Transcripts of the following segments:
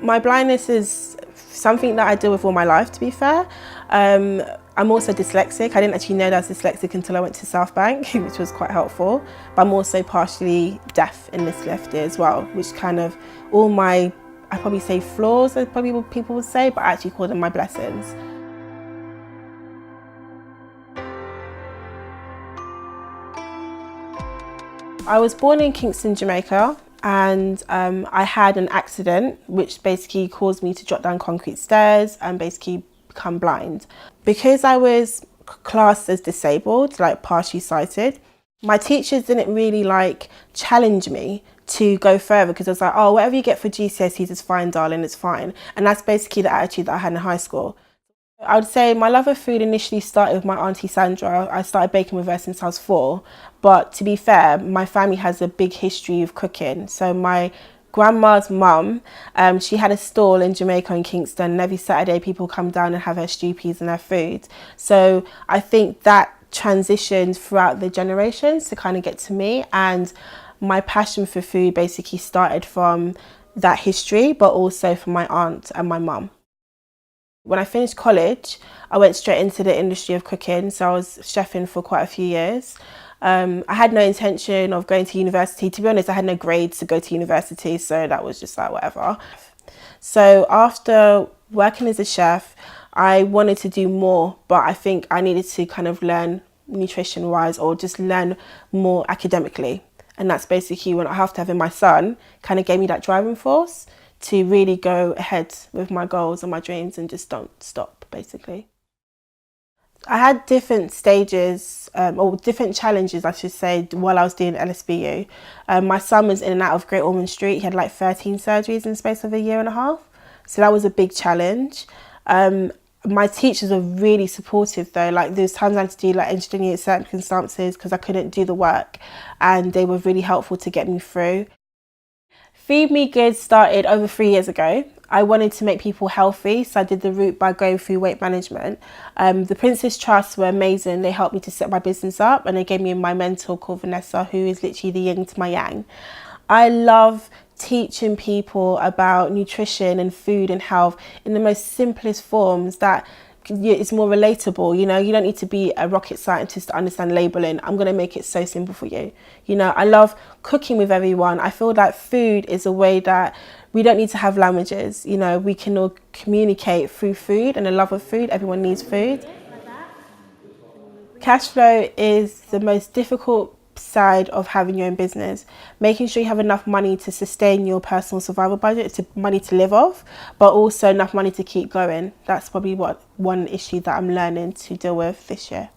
My blindness is something that I deal with all my life, to be fair. I'm also dyslexic. I didn't actually know that I was dyslexic until I went to South Bank, which was quite helpful. But I'm also partially deaf in this left ear as well, which kind of all my, I'd probably say flaws, as probably what people would say, but I actually call them my blessings. I was born in Kingston, Jamaica, and I had an accident which basically caused me to drop down concrete stairs and basically become blind. Because I was classed as disabled, like partially sighted, my teachers didn't really challenge me to go further, because I was like, oh, whatever you get for GCSEs is fine, darling, it's fine. And that's basically the attitude that I had in high school. I would say my love of food initially started with my auntie Sandra. I started baking with her since I was 4. But to be fair, my family has a big history of cooking. So my grandma's mum, she had a stall in Jamaica in Kingston, and every Saturday people come down and have her stew peas and her food. So I think that transitioned throughout the generations to kind of get to me, and my passion for food basically started from that history, but also from my aunt and my mum. When I finished college, I went straight into the industry of cooking, so I was chefing for quite a few years. I had no intention of going to university. To be honest, I had no grades to go to university, so that was just like whatever. So after working as a chef, I wanted to do more, but I think I needed to kind of learn nutrition-wise, or just learn more academically. And that's basically when I have to having my son kind of gave me that driving force to really go ahead with my goals and my dreams and just don't stop, basically. I had different stages, or different challenges, I should say, while I was doing LSBU. My son was in and out of Great Ormond Street. He had like 13 surgeries in the space of a year and a half. So that was a big challenge. My teachers were really supportive though. Like there was times I had to do like engineering circumstances because I couldn't do the work, and they were really helpful to get me through. Feed Me Good started over 3 years ago. I wanted to make people healthy, so I did the route by going through weight management. The Princess Trust were amazing. They helped me to set my business up, and they gave me my mentor called Vanessa, who is literally the yin to my yang. I love teaching people about nutrition and food and health in the most simplest forms that it's more relatable. You know, you don't need to be a rocket scientist to understand labeling. I'm going to make it so simple for you. You know, I love cooking with everyone. I feel that food is a way that we don't need to have languages. You know, we can all communicate through food and a love of food. Everyone needs food. Cash flow is the most difficult side of having your own business. Making sure you have enough money to sustain your personal survival budget, money to live off, but also enough money to keep going. That's probably one issue that I'm learning to deal with this year.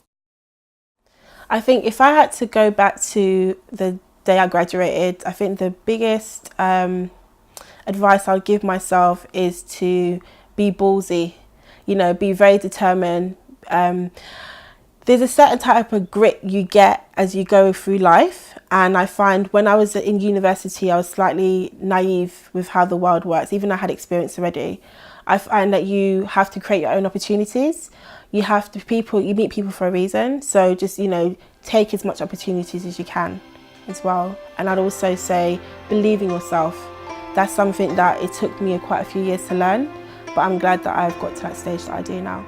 I think if I had to go back to the day I graduated, I think the biggest advice I would give myself is to be ballsy, you know, be very determined. There's a certain type of grit you get as you go through life, and I find when I was in university I was slightly naive with how the world works, even though I had experience already. I find that you have to create your own opportunities. You meet people for a reason, so just, you know, take as much opportunities as you can as well. And I'd also say believe in yourself. That's something that it took me quite a few years to learn, but I'm glad that I've got to that stage that I do now.